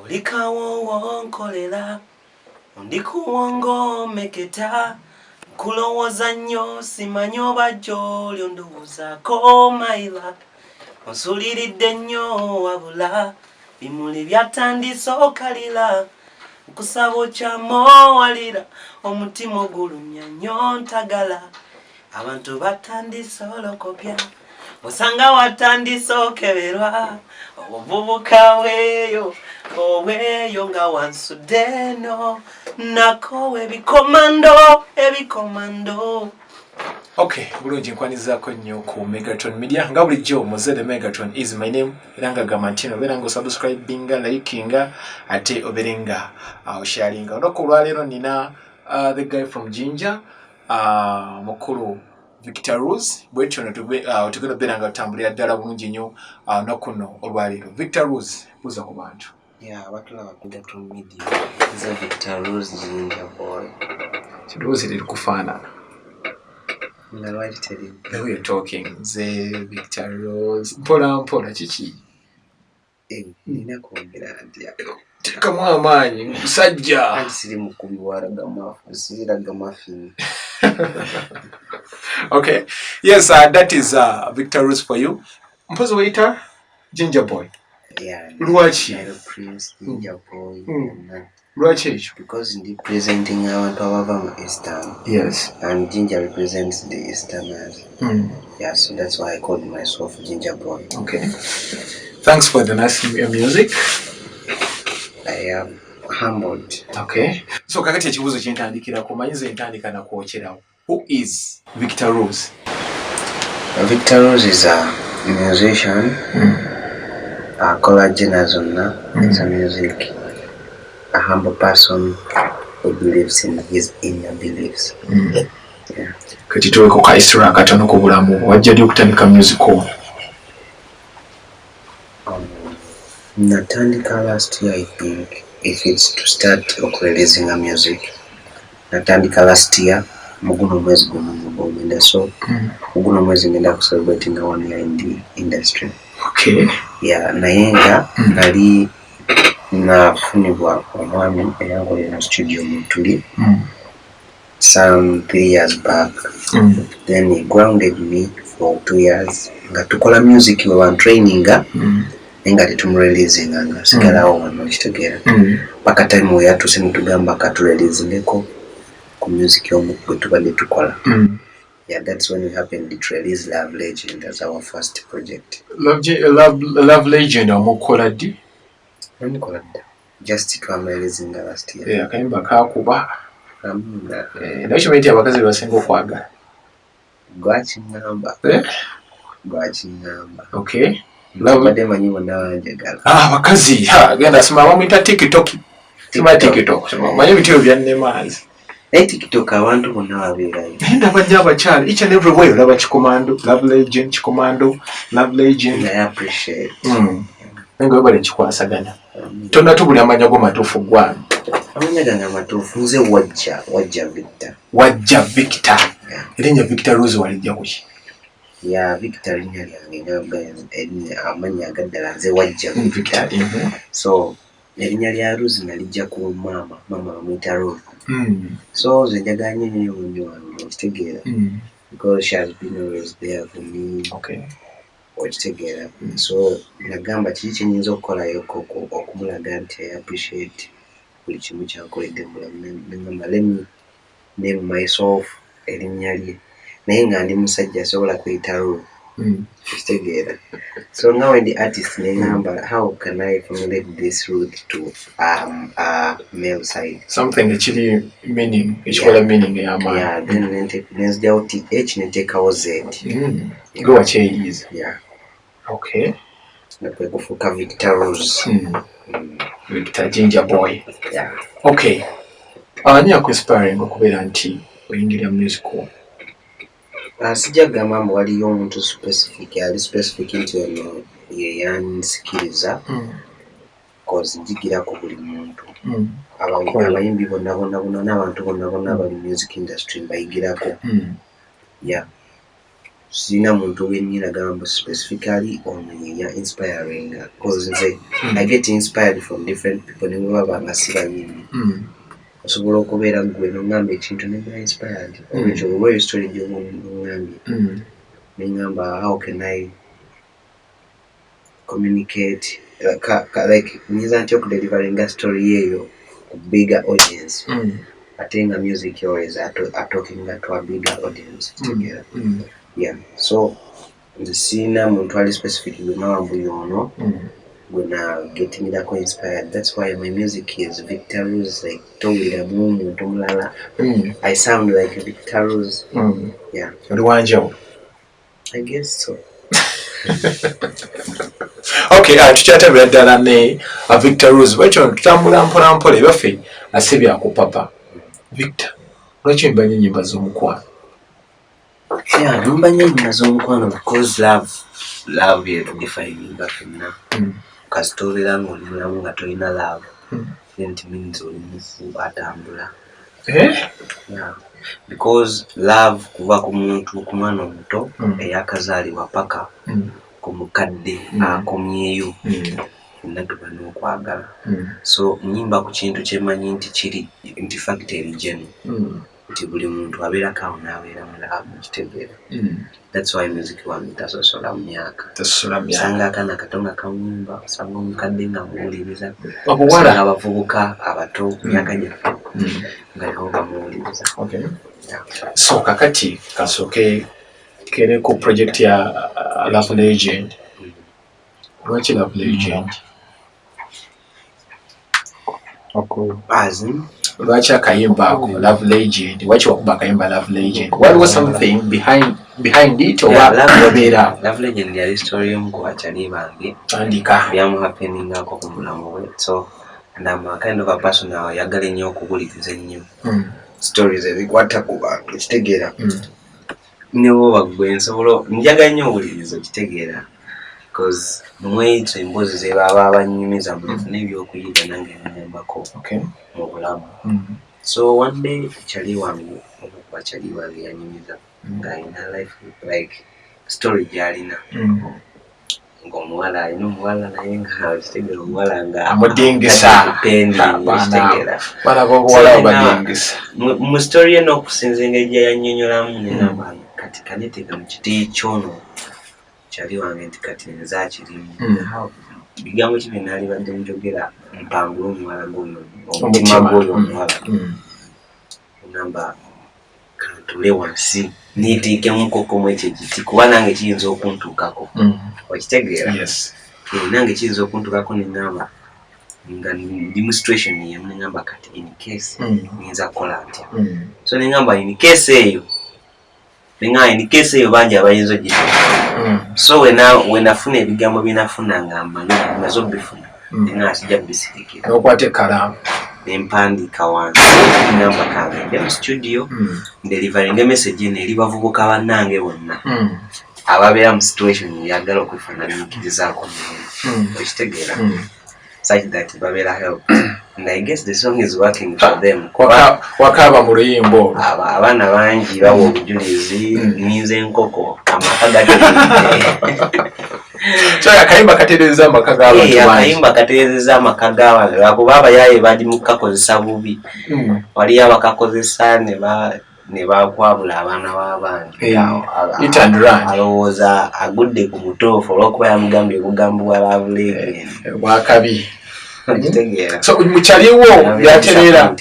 Ulikawo wonkolela ndikuwongo meketa kulowoza nnyo simanyo bajjo lyondowoozaako mayira onsuliridde nnyo wabula bimuli byatandise okalira nkusaba okyamowalira omutima ogulumya nnyo ntagala abantu batandise olokopya osanga watandise okeberwa obuvubuka weeyo oweeyo nga wansudeno nako ebikomando. Okay, bulungi nkwanizaako nnyo ku megatronmedia nga bulijjo muzere megatron is my name era nga gamantino obeera nga osubscribinga likinga ate obeerenga osharinga. Olunaku olwaleero nina the guy from Jinja mukulu Victor Rose bwetyo tugenda obeera nga tutambulira ddala bulungi nnyo olunaku nno olwaleero. Victor Rose buuza ku bantu. Abatulaba ku megatronmedia nze Victor Rose Jinja boy. Kirowoozo liri kufaanana. The way you're talking, the Victor Rose, mpola chichi. Nina kuongera ntia. Tekamu amaanyi musajja. Anti siri mukubi waraga muffin. Okay. Yes, that is Victor Rose for you. Mpozo waiter, Ginger Boy. Yeah. Lwaki? Prince Ginger Boy. Lwaki? Because in the presenting abantu abava mu Eastern. Yes. And Ginger represents the Easterners. Yeah, so that's why I called myself Ginger Boy. Okay. Thanks for the nice music. I am humbled. Okay. So kakati ekibuzo kyentandikirako manyize ntandika na kwokyerawo. Who is Victor Rose? Victor Rose is a musician. A collagen zonna. It's a music. A humble person who believes in his inner beliefs. Yeah. Kati tuweko ka isura katono ku bulamu wajjali okutandika musical. Natandika last year, I think, if it's to start releasing a music. Natandika last year, muguno mwezi gumunda, so muguno mwezi ngenda ku celebrate na 1 year in the industry. Okay. Yeah, nayenga nali nafunibwa omwami eyangole na studio mutuli some 3 years back. Then he grounded me for 2 years nga tukola music we were training nga tetumureleasing nga sigalawo wano kitegeera paka time we yatuse nitugamba katuleleasingeko ku music yomu gwe tubadde tukola. Yeah, that's when we happened to release Love Legend as our first project. Love Legend omukola ddi? Just to releasing last year. Yeah, kayimba kakuba. Nakyo menti abakazi basinga okwagala. Gwakingamba. Okay. Love manyi bonna banjagala. Abakazi genda sima bamuyita TikTok. Sima TikTok. Manyi bityo byannemanzi. TikTok abantu bonna babeerayo. Nenda bajja abakyala each and every way olaba kikomando Love Legend kikomando Love Legend. I appreciate. Ngo bale kikwasaganya. Tonna tubuli amanya go matufu gwa. Amanya ganga matufu nze wajja Victor. Wajja Victor. Erinnya Victor Rose walijja kuki? Ya Victor linnya lyange amanya agaddala nze wajja Victor. So erinnya lya Rose nalijja ku mama bamuyita Rose. So the Jaganya together because she has been always there for me. Okay. Watch together. So nagamba kiki nyinza okukola yokoko okumulaga nti I appreciate buli kimu kyankoledde mu let me name myself erinnya lye naye nga ndi musajja asobola kweyita Rose. Together. So now in the artist number, how can I formulate this route to male side? Something actually meaning, meaning yeah, then let's go to H and take our Z. Go a change. Yeah. Okay. Victor Rose. Victor Ginger Boy. Yeah. Okay. Ani akuinspiring okubeera nti oyingira musical? Sijagamba mbu waliyo omuntu specific nti ono yeyansikiriza cause njigira ku buli muntu abayimbi bonna n'abantu bonna bali music industry mbayigirako. Yeah. sina muntu wenyina gamba specifically on ya inspiring because I get inspired from different people nibo baba siba nyinyi osobola okubeera gwe n'ongamba ekintu neba inspired olwekyo olw'eyo story gy'ongambye n'engamba how can I communicate like nyinza ntya okudelivaringa story yeeyo ku bigger audience ate nga music always talking to a bigger audience together yeah so nze sina muntu ali specific gwenawambu yono gwena getting that inspired. That's why my music is Victor Rose like towira muntu mulala I sound like Victor Rose yeah Rwanjo I guess so okay tukyatambula ddala ne Victor Rose bwekyo tutambula mpola mpola ebaffe asebya ku papa Victor lwaki mbanye nyimba z'omukwano yeah mbanye nyimba z'omukwano because love is defining bafina kasitolera ng'olimulamu nga tolina love then it means oli mufu atambula yeah because love kuva ku muntu ku mwana omuto eyakazaalibwa paka ku mukadde akomyeyo natuba n'okwagala so nyimba ku kintu kyemanyi nti kiri nti fact eri nti buli muntu abeerako awo n'abeera mulamu kitegeera that's why music wange tasosola mu myaka sanga akaana kato nga kawumba osanga omukadde nga muwuliriza osanga abavubuka abato ku myaka gyaffe nga liho bamuwuliriza so kakati kasooke kere ku project ya Love Legend lwaki Love Legend lwaki akayimba ako Love Legend waki wakuba akayimba Love Legend waliwo something behind it oba wabeera Love Legend yali story y'omuku bakyali bange andika byamu happening ako ku mulamu we so and I'm a kind of a person ayagala ennyo okuwuliriza ennyo stories ezikwata ku bantu kitegeera nibo bagwe nsobola njagala nnyo owuliriza kitegeera because mweitu emboozi ze baba abanyumiza mu n'ebyokuyiga nange nnyambako mu bulamu so one day kyali wange okuba kyali wange yanyumiza nga alina life like story gyalina ng'omuwala alina omuwala naye nga kitegeera omuwala nga amudingisa kitegeera balaba obuwala obadingisa mu story eno okusinza engeri gye yannyonnyolamu nenamba kati kaneteeka mu kiti kyono kyali wange nti kati nzaakirimu bigambo kibi naali badde njogera mpangula omuwala gwoyo omutima gwoyo omuwala namba kantule wansi niitiikemu kokomu ekyo ekiti kuba nange kiyinza okuntuukako okitegeera nange kiyinza okuntuukako nengamba nga ndi mu situation yemu nengamba kati in case nyinza kukola ntya so nengamba in case eyo bangi abayinza ogituuka so wenafuna ebigambo byenafuna nga mmanyi nazo bifuna nga kijja bisirikira n'okwata ekkalaamu nempandiika wansi namba kagende mu studio ndelivaringa message eno eri bavubuka bannange bonna ababeera mu situation yagala okwefaananyikirizaako okitegeera such that babeera help and I guess the song is working for them wakaba mu luyimbo abaana bangi bawa obujulizi ninze enkoko amaka gategeedde so akayimba katereeza amaka g'abantu bangi akayimba katereeza amaka g'abantu lwakuba abayaaye bali mu kukakozesa bubi waliyo abakakozesa ne bakwabula abaana b'abandi alowooza agudde ku butoofu olw'okuba yamugambye obugambo bwa Love Legend bwakabi okitegeera so mukyaliwo byatereera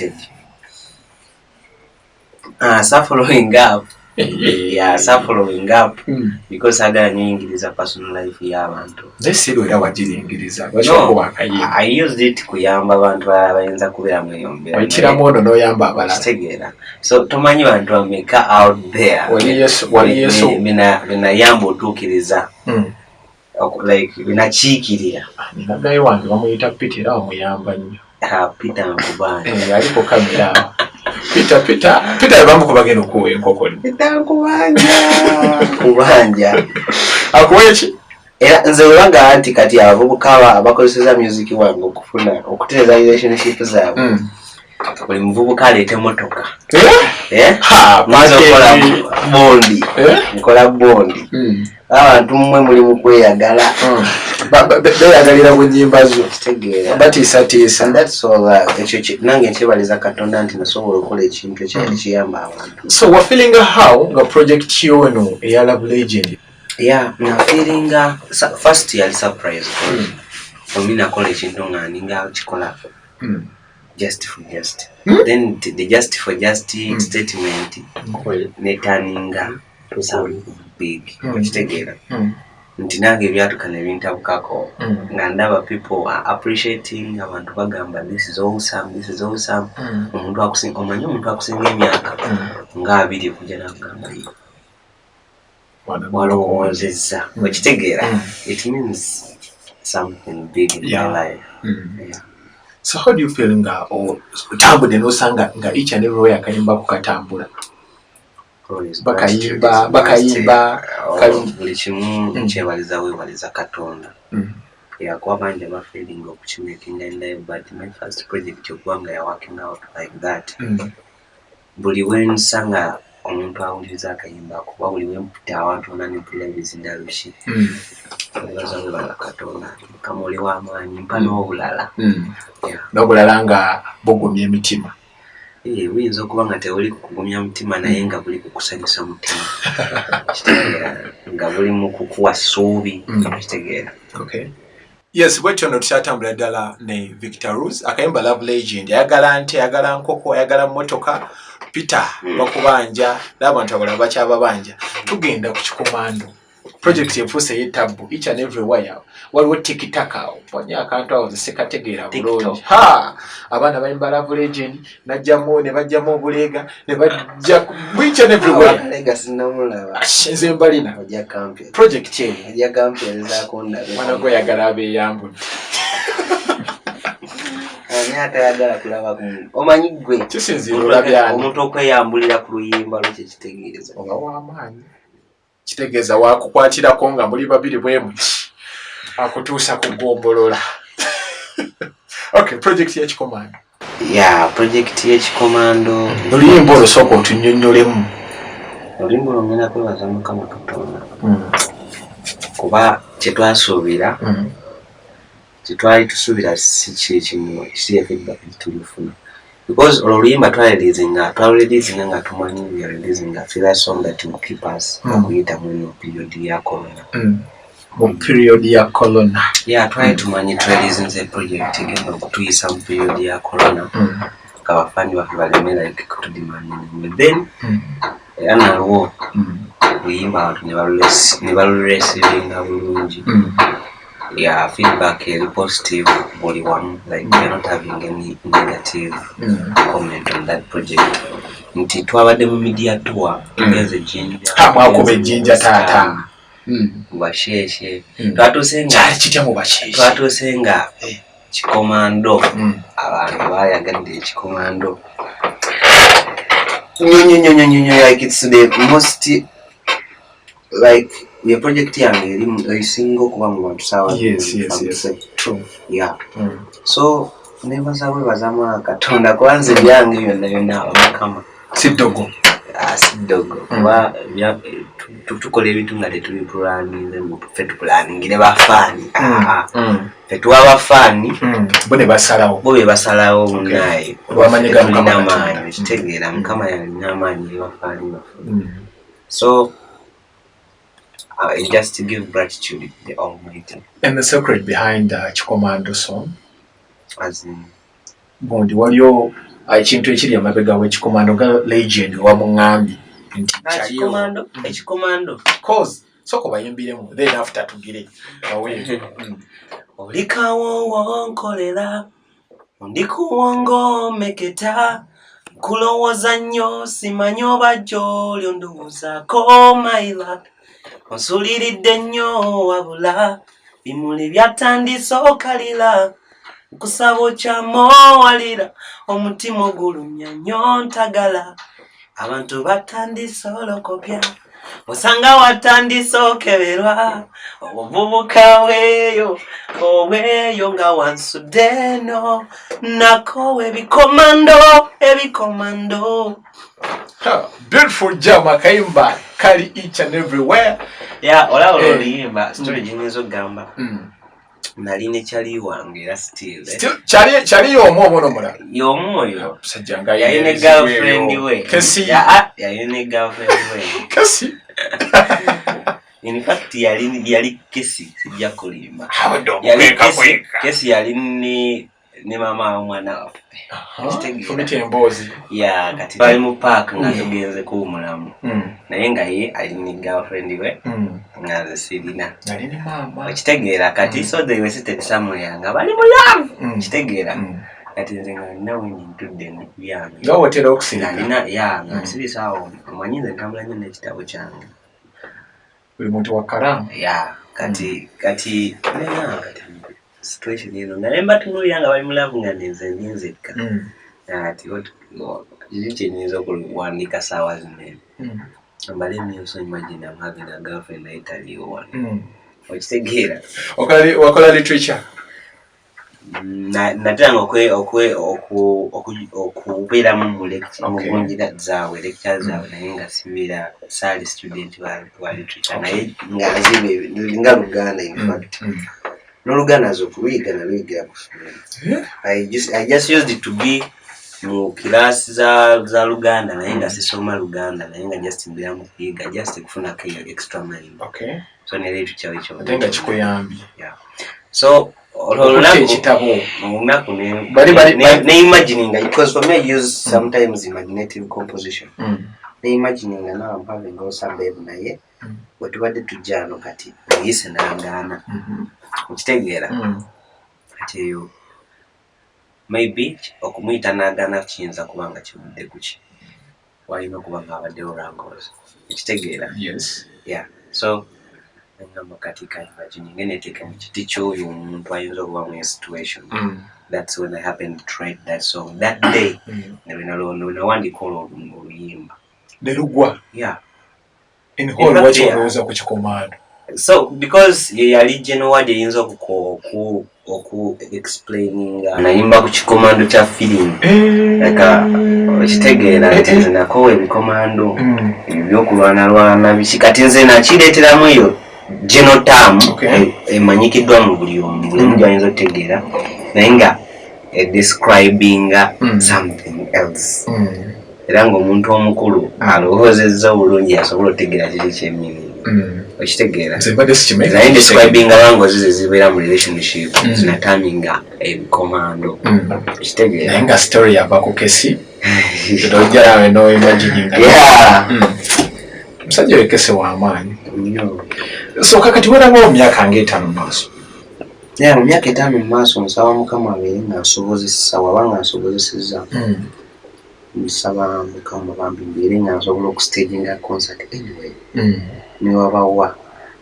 following up following up because agala nyingiriza personal life y'abantu nesiro era wagiringiriza I used it kuyamba abantu abayinza kubeera mweyombera oyitiramu ono n'oyamba abalala kitegeera so tomanyi bantu bameka out there binayamba otuukiriza like binakiikirira nagaye wange bamuyita Peter era wamuyamba nnyo Peter nkubanja aliko kamera Peter bamukubagenda okuwa enkoko Peter nkubanja akuwa eki era nze webanga anti kati abavubuka abakozeseza music wange okufuna okutereeza relationship zaabwe buli muvubuka aleete motoka nkola bondi abantu mmwe muli mu kweyagala beyagalira ku nnyimba zo batiisatiisa ekyo nange nkyebaliza Katonda nti nasobola okukola ekintu ekyali kiyamba abantu. So wafiringa how nga project yo eno eya Love Legend? Nafiringa first yali surprise omi nakola ekintu nga ninga kikola just for just then the just for just statement netaninga big kitegeera nti nange byatukana ebintabukako nga ndaba people are appreciating abantu bagamba this is awesome omuntu akusinga omanyi omuntu akusinga emyaka nga 2 kujja nakugamba walowoozezza okitegeera it means something big in your life. So how do you feel nga otambudde n'osanga nga each and everywhere akayimba kukatambula bakayimba buli kimu nkyebaliza weebaliza Katonda kuba bangi abafeelinga okukimakinga in life but my first project yokuba ya working out like that buli wensanga omuntu awuliriza akayimba kuba buli wemputa awantu ona nempulira ebizinda lushi webaza webala Katonda kama oli w'amaanyi mpa n'obulala n'obulala nga bugumya emitima. Buyinza okuba nga tewuli kukugumya mutima naye nga buli kukusanyusa mutima nga buli mu kukuwa ssuubi kitegeera. Yes, bwekyo no tukyatambula ddala ne Victor Rose akayimba Love Legend ayagala nte ayagala nkoko ayagala mmotoka Peter bakubanja n'abantu abalala bakyababanja tugenda ku kikomando project yefuuse yetabbu each and everywhere waliwo tikitaka oponye akantu awo zisekategeera bulungi abaana bayimba Love Legend najjamu ne bajjamu obuleega ne bajja each and everywhere legacy namulaba nze mbalina ojja campaign project ye ojja campaign zakonda mwana gwe yagala abeyambudde nyata yagala kulaba ku omanyi gwe kisinzira olabyani omuntu okweyambulira ku luyimba lwe kitegeeza oba w'amaanyi kitegeeza wakukwatirako nga muli babiri bwemuki akutuusa kugombolola. Project y'ekikomando project y'ekikomando oluyimba olusooka otunnyonnyolemu. oluyimba olwongera kwebaza Mukama Katonda kuba kyetwasuubira kyetwali tusuubira si kyekimu kiri feedback tulifuna because oluyimba twalireleasinga nga tumanyi byareleasinga feel song that will keep us okuyita mu period ya corona mu period ya corona twali tumanyi twalizinze project egenda okutuyisa mu period ya corona kabafani baffe balemera kutudimandinga then analwo oluyimba abantu ne baluresivinga bulungi feedback is positive body one like we're not having any negative comment on that project nti twabadde mu media tour ngeze jinja mwakobe jinja tata basheshe twatusenga kikomando abantu bayagadde kikomando like it's the most like we project yange eri single kuba mu bantu sawa. Yes true so nebaza bwebazama Katonda kwanze byange byonna Mukama siddogo kuba tukola ebintu nga tetuli pulaninze ffe tuplaningire bafaani ffe tuwa bafaani bo be basalawo munaye olw'amanyiga Mukama amaanyi kitegeera Mukama yalina amaanyi bafaani so I just to give gratitude to the Almighty. And the secret behind Chikomando song? As in Bondi waliyo ekintu ekiri amabega w'ekikomando ga Legend wa mungambi nti ekikomando cause soko bayimbiremu then after tugire away olikawo wonkolera ndikuwongo meketa kulowooza nnyo simanyi oba gy'oli ondowoozaako maila onsuliridde nnyo wabula bimuli byatandise okalira nkusaba okyamowalira omutima ogulumya nnyo ntagala abantu batandise olokopya osanga watandise okeberwa obuvubuka bweyo obweyo nga wansudeno nako ebikomando beautiful jama kayimba kali each and everywhere. Yeah, ola oluyimba story jinyizo gamba. Nali ne chali wange era still chali yomo obono mula yomoyo sajjanga yine girlfriend we kasi yine girlfriend we kasi in fact yali kesi sijja kulimba kesi yali ni mama omwana waffe fumitembozi ya kati bali mu park nga tugenze kuwumulamu naye nga ye ali ni girlfriend we nga nze sirina ali ni mama okitegeera kati so they were seated somewhere nga bali mu love kitegeera kati nze nga nawe ntudde mu byange nga wotera okusirika nina ya nga sirisawo omanyi nze ntambula nnyo n'ekitabo kyange buli muntu wakalamu ya kati situation eno nga nemba tunuulira nga bali mu love nga nze nzekka ati kyenyinza okuwandiika saawa zinene mbale myuso imagine I'm having a girlfriend naitaliyo wano okitegeera wakola literature natanga okubeeramu mu lecture zaabwe naye nga sibeera saali student wa literature naye nga Luganda in fact n'Oluganda z'okuluyiga naluyigira ku ssomero I just used it to be mu class za Luganda naye nga sisoma Luganda naye nga just mbeera mu kuyiga just kufunako extra mind. Okay. So ne literature ekyo atenga kikuyambi. Yeah. So ekitabo olunaku ne imagining because for me I use sometimes imaginative composition. Ne imagining nga now I'm having also babe naye bwe tubadde tujja ano kati oyise n'agaana okitegeera kati eyo maybe okumuyita n'agaana kiyinza kuba nga kivudde kuki walina okuba nga abaddewo rangozi okitegeera. Yes. Yeah. So ngamba kati ka imagining neteeka mu kiti ky'oyo omuntu ayinza okuba mu situation. That's when I happened to write that song that day. Nawandika oluyimba ne lugwa. Yeah. In whole watch olowooza ku kikomando. So because yali general word eyinza oku explaining nayimba ku kikomando kya feeling okitegeera nti nze nakowa ebikomando ebyokulwanalwana bikati nze nakireeteramu eyo general term emanyikiddwa mu buli omu buli omu ayinza okutegeera naye nga describing something else era ng'omuntu omukulu alowoozezza obulungi asobola okutegeera kiki kyemmini okitegeera naye describing abangozi ze zibeera mu relationship zinataminga ebikomando okitegeera naye nga story yava ku kesi tojjalawe no imagining musajja wekese w'amaanyi. So kakati weraba omyaka ng'etaano mu maaso mu myaka 5 mu maaso nsaba Mukama abeere nga nsobozesa waba nga nsobozesezza nsaba Mukama bambi mbeere nga nsobola okustaginga concert anyway ne wabawa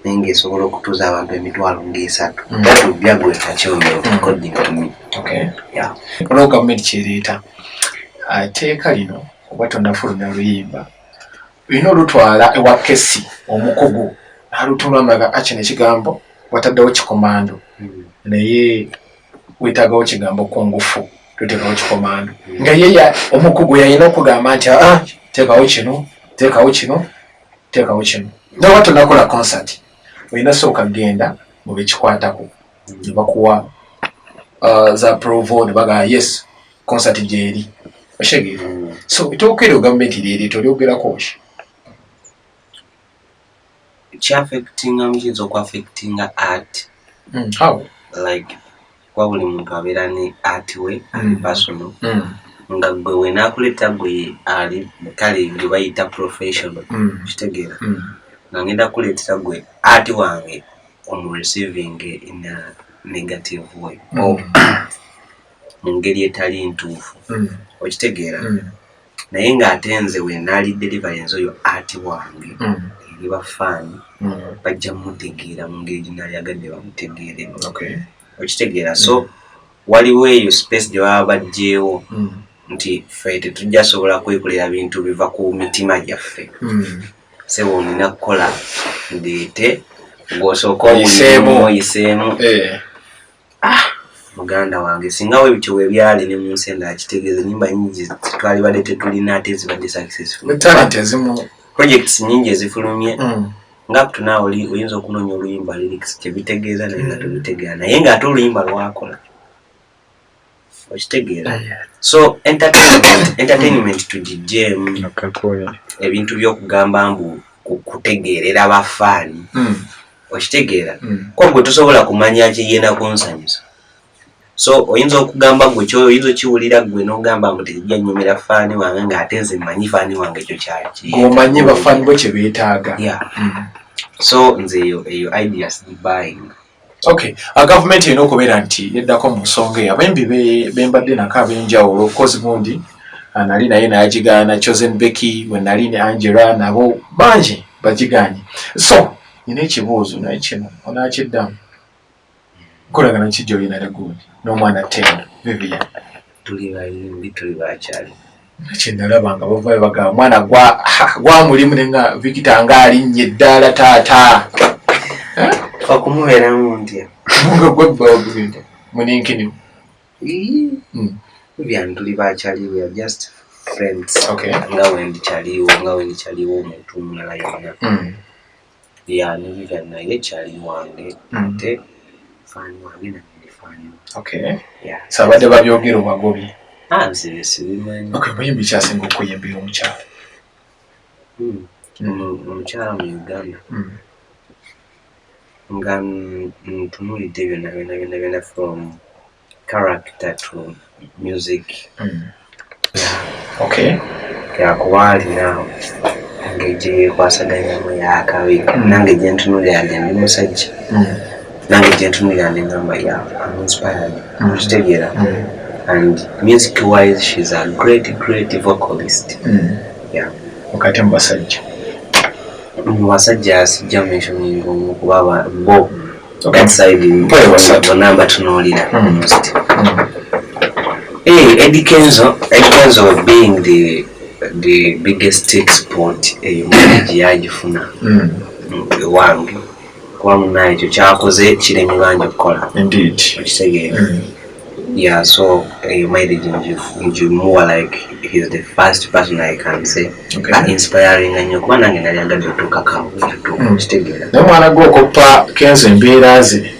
naye ng'esobola okutuuza abantu emitwalo ng'esatu tatubya gwe kakyomero according to me. Okay. Yeah. Olwo gavumenti kyereeta teeka lino oba tonnafulumya luyimba olina olutwala ewa kesi omukugu n'alutunula mulaga kino ekigambo wataddewo kikomando naye weetaagawo kigambo kungufu tuteekawo kikomando nga ye omukugu yalina okugamba nti teekawo kino teekawo kino teekawo kino noba tonakola concert olina sooka genda mu bekikwatako ne bakuwa za provo ne bagamba yes concert gyeri oshegere. So etookere gavumenti lyereta olyogerako ki kyaffectinga mukiyinza okuaffectinga art. How? Like kwa buli muntu abeera ne art we ali personal nga gwe wenaakuleeta gwe ali kale gwe bayita professional kitegeera nga ngenda kuleetera gwe art wange receiving in a negative way mu ngeri etali ntuufu okitegeera naye ng'ate nze wenaali deliverance oyo art wange eri bafaani bajja mutegeera mu ngeri ginaalyagadde bamutegeeremu okitegeera. So waliwo eyo space gye baba bajjeewo nti ffe tetujja sobola kwekolera bintu biva ku mitima gyaffe sebo nina kukola ndeete ng'osooka oyiseemu muganda wange singa webityo webyali ne mu nsi endala kitegeeza ennyimba nyingi twalibadde tetulina ate zibadde successful projects nyingi ezifulumye nga tunawe oyinza okunoonya oluyimba lyrics kyebitegeeza naye nga tobitegeera naye ng'ate oluyimba lwakola okitegeera so entertainment tugijjeemu ebintu by'okugamba mbu kutegeerera bafaani okitegeera ko gwe tosobola kumanya kiyenda kunsanyusa so oyinza okugamba gwe kyoyo oyinza okiwulira gwe n'ogamba mbu tejja nnyumira faani wange ng'ate nze mmanyi faani wange ekyo kyaki bafaani bo kye beetaaga so nze eyo ideas buying. Okay, government erina okubeera nti yeddako mu nsonga eyo abembi bembadde nako ab'enjawulo kozi gundi nali naye nayagigaana Chosen Becky we nali ne Angela nabo bangi bagigaanye so nina ekibuuzo naye kino onaakiddamu nkolagana kijja olina ne gundi n'omwana Tendo Vivian tuli bayimbi tuli bakyali kyendalaba nga bavayo bagamba mwana gwa mulimu nenga Victor ng'alinnye eddaala taata okumubeeramu ntya nga gwebbaogende muninkini Vivian tuli bakyali we are just friends nga wendikyaliwo omuntu omulala yonna ne Vivian naye kyali wange ate faani wange nange faani sabadde babyogera obagobye nze sibimanyi muyimbi kyasinga okuyimbira omukyala omukyala mu Uganda nga ntunulidde byonna from character to music yakuba alina engeri gye yeekwasaganyamu yakabi nange gye ntunulira nti ndi musajja nange gye ntunulira ndi ngamba Unspecified okitegeera and music wise she's a great vocalist okate mu basajja sijja mentioning kuba bo that side bonamba tunoolira most Eddie Kenzo being the biggest export gye yagifuna wange kuba munaye ekyo kyakoze kiremi bangi okukola okitegeera so you made it into more like he's the first person I can say inspiring nnyo kuba nange nali agadde otuukakawo okitegeera naye mwana gwe okoppa Kenzo embeera ze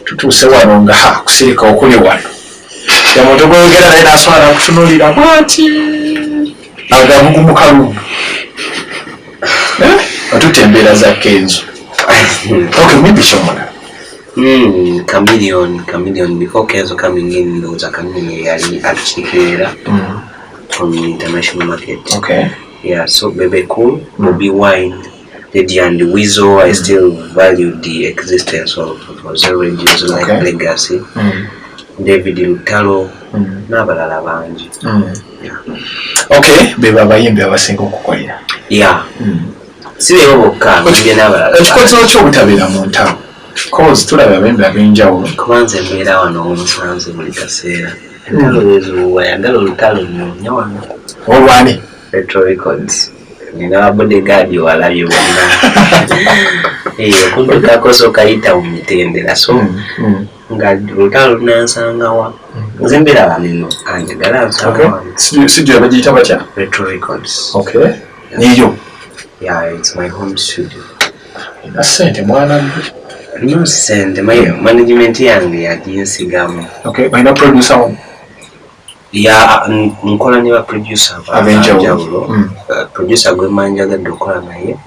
tutuuse wano nga kusirika okuli wano yamuntu gweyogera naye nasobola nakutunuulira bwati agabugumukalungu atutte embeera za Kenzo maybe kyomulala Chameleon before Kenzo coming in ndowooza Chameleon yali atukiikirira from international market so Bebe Cool, Bobby Wine, Lady and Weasel. I still value the existence of Zero radios like Legacy, David Lutalo n'abalala bangi beba abayimbi abasinga okukolera si bebo bokka n'abalala ekikozeho ky'obutabeera mu ntalo cause tulaba abembi ab'enjawulo kubanza embeera wano omusanze buli kaseera entalo ezuwa yagala olutalo nnoonya wano olwani Retro Records nina bodyguard walabye bonna okudukako sokayita mu mitendera so nga olutalo lunansangawa nze mbeera baneno anjagala nsangawa studio bagiyita batya Retro Records niyo it's my home studio ina sente mwana no sente management yange yaginsigamu olina producer one nkola ne ba producer ab'enjawulo producer gwe manjagadde okukola naye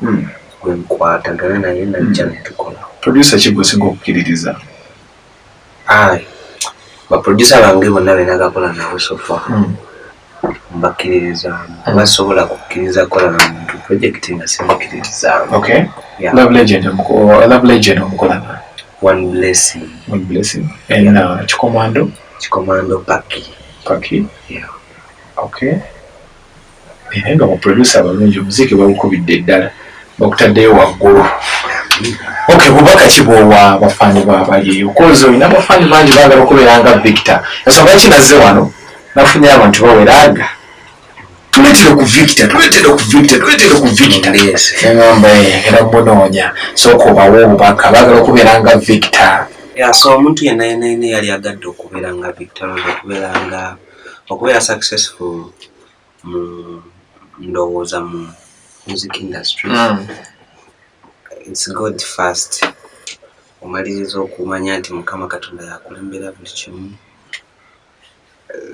gwe nkwatagana naye najja netukola producer ki gwesinga okukkiririza baproducer bange bonna benagakola nabo sofa mbakkiririzaamu basobola kukkiriza kola na muntu project nga simukkiririzaamu Love legend omukola One Blessing and Chikomando Paki naye nga baproducer abalungi omuziki bawukubidde ddala bakutaddeyo waggulu bubaka ki bwowa bafaani babali okoze olina abafaani bangi baagala okubeera nga Victor ensonga kinazze wano nafunye abantu baweraga tuletera ku Victor ngamba era munoonya sooka obawo obubaka baagala okubeera nga Victor. So omuntu yenna yali agadde okubeera nga Victor, okubeera successful mu ndowooza mu music industry. It's God first. Omaliriza okumanya nti Mukama Katonda yakulembera buli kimu.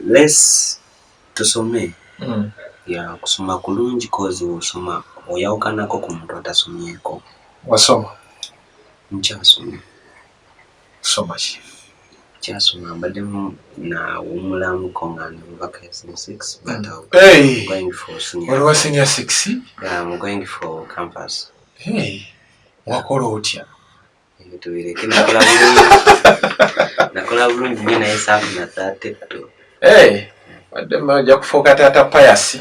Less tusome. Kusoma kulungi kozi osoma oyawukanako ku muntu atasomyeko. Wasoma? Nkyasoma. Soma ki? Kyasoma mbadde nawumulamu nga ndivaka ya senior 6 but I'm going for senior. What was senior 6? Yeah, I'm going for campus. Hey, wakola otya? Tuwireke nakola bulungi nina hesabu na 32. Hey, wadde mmaja kufuuka taata payasi.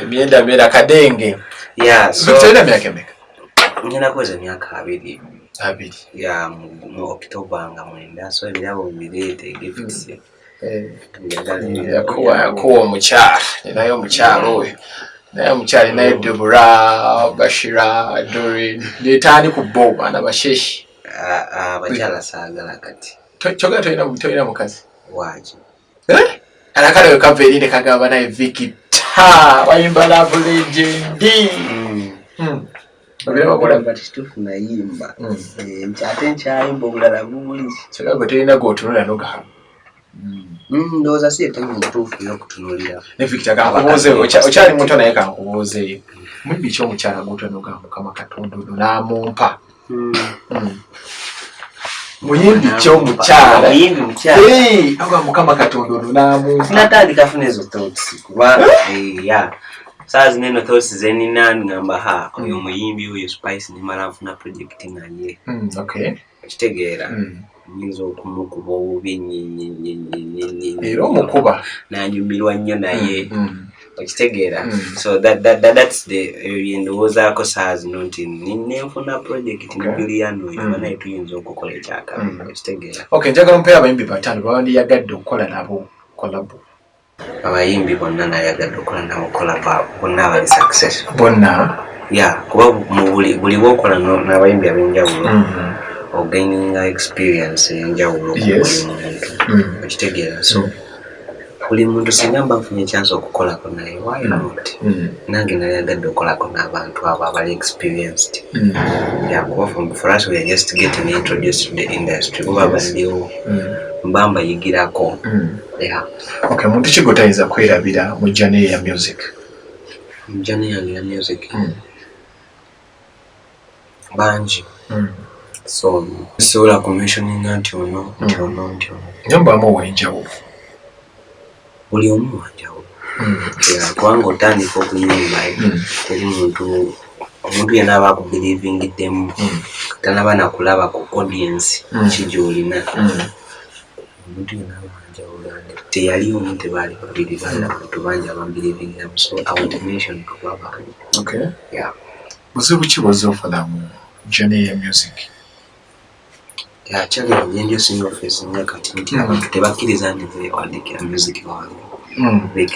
Myenda kadenge. Yeah, so Victor myaka emeka? Nina kweza myaka 2. Yeah, mu October nga 9, so ebirabo bireete gifts. Yakuwa omukyala, ninayo omukyala oyo. Naye omukyala naye Deborah, Bashira, Doreen, leetaani ku bo baana basheshi. Abakyala saagala kati. Kyogera tolina mukazi? Waaki. Alakala we kava eri ne kagamba naye Victor, wayimba Love Legend. Obulamba kituufu nayimba. Ate nkyayimba obulala buli. Kyogera gwe tolina gw'otunula n'ogamba. Ndowooza si etemu mutuufu y'okutunuulira. Ne Victor kankubuuze, okyali muto naye kankubuuze. Mubbi ki omukyala gutyo n'ogamba Mukama Katonda ono n'amumpa? Muyimbi ki omukyala? Agamba Mukama Katonda ono n'amumpa. Sinatandika funa ezo thoughts kuba saa zino eno thoughts ze nina ngamba oyo muyimbi oyo Spice nimala nfuna project naye. Okitegeera. Nyinza okumukuba obubi era omukuba nanyumirwa nnyo naye. Okitegeera. So that's the ndowoozaako saa zino nti nenfuna project ne Vivian oyo naye tuyinza okukola ekyaka. Okitegeera. Njagala mpeera abayimbi bataano bawandiyagadde okukola nabo kolabo. Abayimbi bonna nayagadde okukola nabo kolabo bonna bali successful. Bonna? Kuba buli bwokola n'abayimbi ab'enjawulo gaining experience enjawulo ku buli muntu. Okitegeera. So buli muntu singa mba nfunye chance okukolako naye why not? Nange nayagadde okukolako n'abantu abo abali experienced. Kuba for us we are just getting introduced to the industry. Kuba baliwo mbamba yigirako. Muntu ki gw'otayinza kwerabira mu journey ya music? Mu journey yange ya music bangi. So sola commissioning nti ono. Nyambamu ow'enjawulo. Buli omu wanjawulo. Kubanga otandika okunyumba teri omuntu yenna aba akubelivingiddemu tanaba nakulaba ku audience kigyolina. Omuntu yenna aba wanjawulo. Teyali omu tebaali babiri baali abantu bangi abambelivingiramu. So I want to mention kuba bangi. Buzibu ki bw'ozofuna mu journey ya music? Challenge ndio single face kati nti abantu tebakkiriza nti beewandiikira music wange.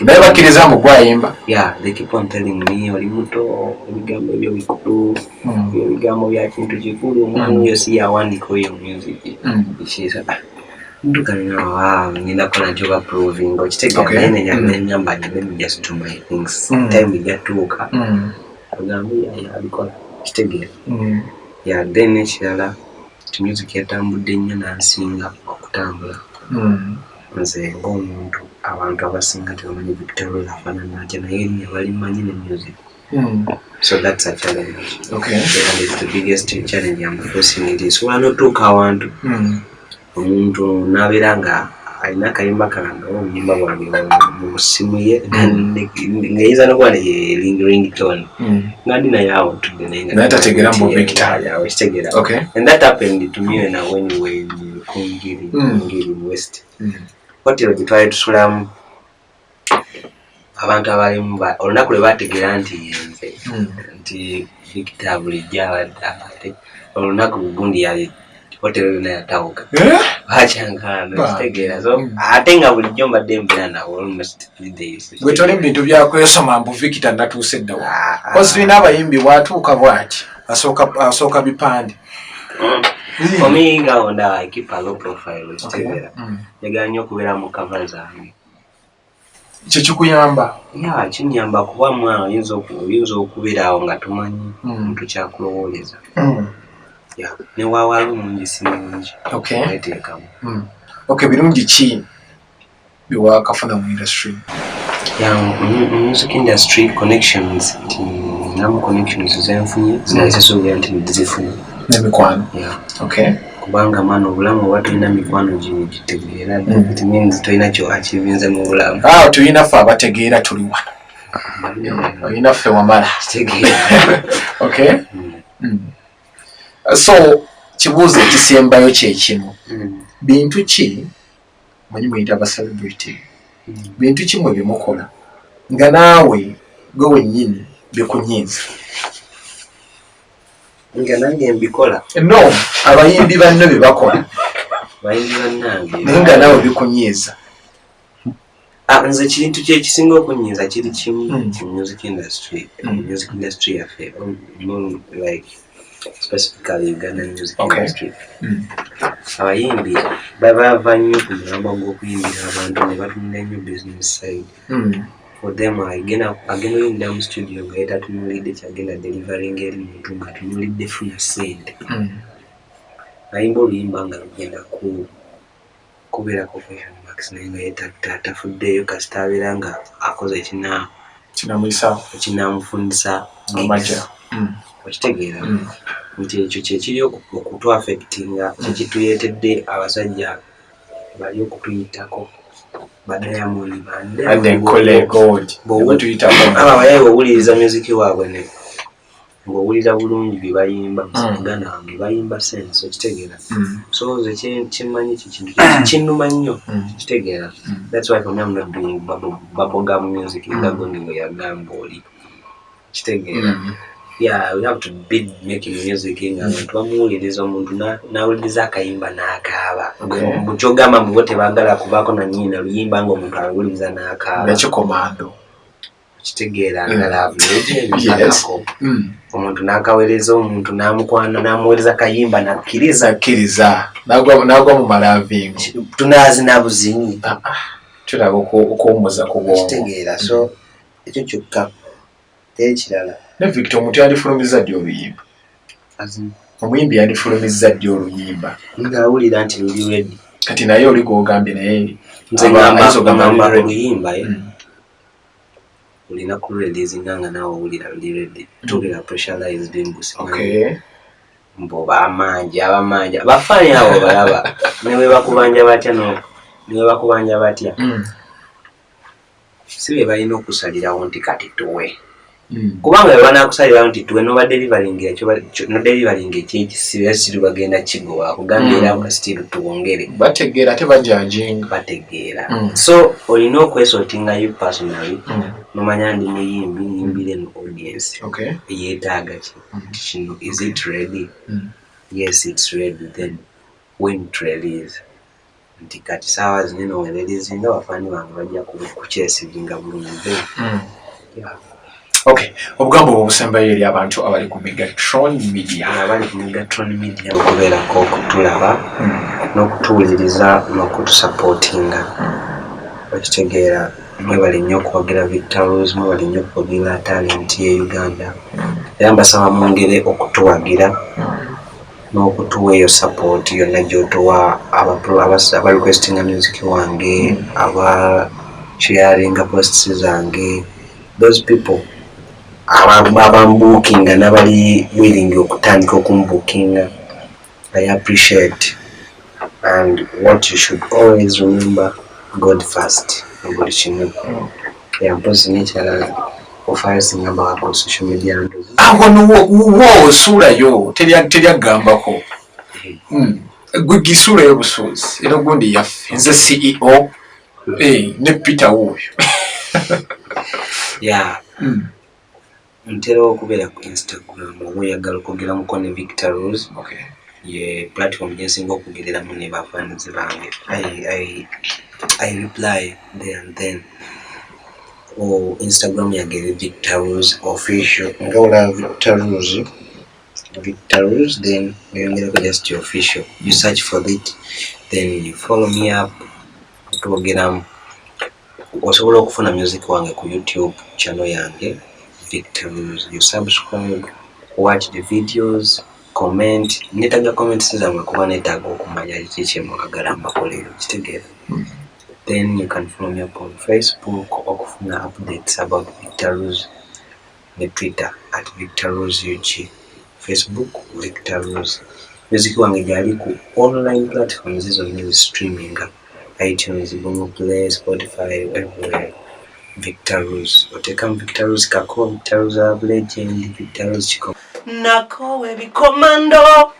Naye bakkiriza mu gwayimba? They keep on telling me oli muto, ebigambo ebyo bikulu, ebigambo bya kintu kikulu, omwana si yawandiika oyo music. Ndukana nina kola njoba proving okitegeera naye nenyamba just do my things. Time ijatuuka agambe abikola okitegeera. Then ekirala music yatambudde nnyo nansinga okutambula. Nze ng'omuntu abantu abasinga tebamanyi Victor afaanana atya naye erinnya balimanyi ne music. So that's a challenge. And it's the biggest challenge I'm facing it is wano tuuka awantu omuntu n'abeera nga alina akayimba kange obuyimba bwange mu ssimu ye ng'eyinza n'okuba ringtone nga ndi naye awo tudde naye tategeera mu Victor. And that happened to me when we were in Kungiri West. Hotelo gye twali tusulamu abantu abalimu olunaku lwe bategeera nti yenze nti Victor bulijjo abadde ate olunaku gundi yali hotel na yatauka achankana kitegera so atenga bulijjo mbadde mbera na almost 3 days gwe tole bintu byakwesoma mbu Victor natuseddawo kozi tulina abayimbi bwatuuka bwati asooka bipande ominga onda I keep a low profile kitegera yaganya okubeera mu cover zange kyekikuyamba kinyamba kuba mwana oyinza okubeerawo nga tumanyi muntu kyakulowoleza ne waawala omungi sinungi neteekamu birungi ki biwakafuna mu industry music industry connections namu connections zenfunye zinazisobola nti ndizifunye n'emikwano kubanga maana obulamu oba tulina mikwano gitegeera it means tulina kyo akivinze mu bulamu tulina ffe abategeera tuli wano olina ffe wamala kitegeera so kibuuzo ekisembayo kyekimu bintu ki manyi muyita aba celebrity bintu ki mwe bimukola nga naawe gwe wennyini bikunyiiza nga nange mbikola no abayimbi banno bye bakola bayimbi bannange naye nga naawe bikunyiiza nze kintu kyekisinga okunyiiza kiri kimu mu music industry yaffe like specifically Uganda music industry abayimbi baba nnyo ku mulamba gw'okuyimbira abantu ne batunula nnyo business side for them agenda oyingira mu studio nga yetatunulidde kyagenda delivering eri muntu nga atunulidde funa sente ayimba oluyimba nga lugenda kubeerako question marks naye nga yetafuddeeyo kasita abeera nga akoze kinamufundisa okitegeera nti ekyo kyekiri okutwafectinga kyekituyetedde abasajja bali okutuyitako badayamondi bandeabayayi owuliriza muziki waabwe ng'owulira bulungi bye bayimba musagana wange bayimba sense okitegeera so nze kyemmanyi kikintu kinnuma nnyo kitegeera that's why for me I'm not doing bubblegum music nga gondingo yagamba oli kitegeera yeah we have to be making music nga twamuwuliriza omuntu nawuliriza akayimba n'akaaba mukyogamba mbu bo tebaagala kubaako nannyina luyimba nga omuntu awuliriza n'akaaba nekikomando kitegeera nga lavulejeako omuntu n'akaweereza omuntu n'amukwana n'amuweereza kayimba nakkiriza nagwa mu malavingi tunaazi nabuzinyi tulaba okuwummuza ku bwongo kitegeera so ekyo kyokka tekirala ne Victor omuntu yandifulumizza ddi oluyimba omuyimbi yandifulumizza ddi oluyimba ng'awulira nti luli ready kati naye oli gwogambye naye nze ngamba oluyimba olina kululedizinga nga naawe owulira luli ready tubeera pressurized embusi mboba amangi abafaanyi abo balaba newe bakubanja batya si be balina okusalirawo nti kati tuwe kubanga bwe banaakusalirawo nti tuwe nobadelivalinga ekyekisibe siri bagenda kigoba kugambye era kasitiru tuwongere bategeera ate bajanjinga bategeera so olina okwesotinga you personally nomanya ndi muyimbi nyimbire no audience yeetaaga kino is it ready yes it's ready then when it release nti kati saawa zinene werelizinga bafaani bange bajja kukyesiginga bulungi obugambo obusembayo eri abantu abali ku Megatron Media okubeerako okutulaba n'okutuwuliriza n'okutusupportinga okitegeera mwebale nnyo okwagira Victor mwebale nnyo okwagira talent ye Uganda era mbasaba mwongere okutuwagira n'okutuwa eyo support yonna gy'otuwa aba requestinga music wange aba sharinga posts zange those people abambukinga n'abali willing okutandika okumbukinga I appreciate and what you should always remember God first buli kimu mpozi nekyala ofayosinga mbaka social media wo suulayo teryagambako gwe gisuulayo busuuzi era ogundi yaffe nze CEO ne Peter wuuyo ntera okubeera ku Instagram oba oyagala okwogeramuko ne Victor Rose ye platform gyensinga okugereramu ne bafaanizi bange. I reply there and then. Instagram yange Victor Rose official. Nga olaba Victor Rose, then oyongerako just your official. You search for it, then you follow me up. Twogeramu. Osobola okufuna music wange ku YouTube channel yange Victor Rose. You subscribe, watch the videos, comment. Netaga comments zammwe kuba netaga okumanya kiki mwagala mbakolero, kitegeera. Then you can follow me up on Facebook okufuna updates about Victor Rose, ne Twitter at Victor Rose UG, Facebook Victor Rose. Music wange gyali ku online platforms zonna streaming, iTunes, Google Play, Spotify, everywhere. Victor Rose. Otekamu Victor Rose kako, Victor Rose of Legend, Victor Rose Chiko. Nako ebikomando.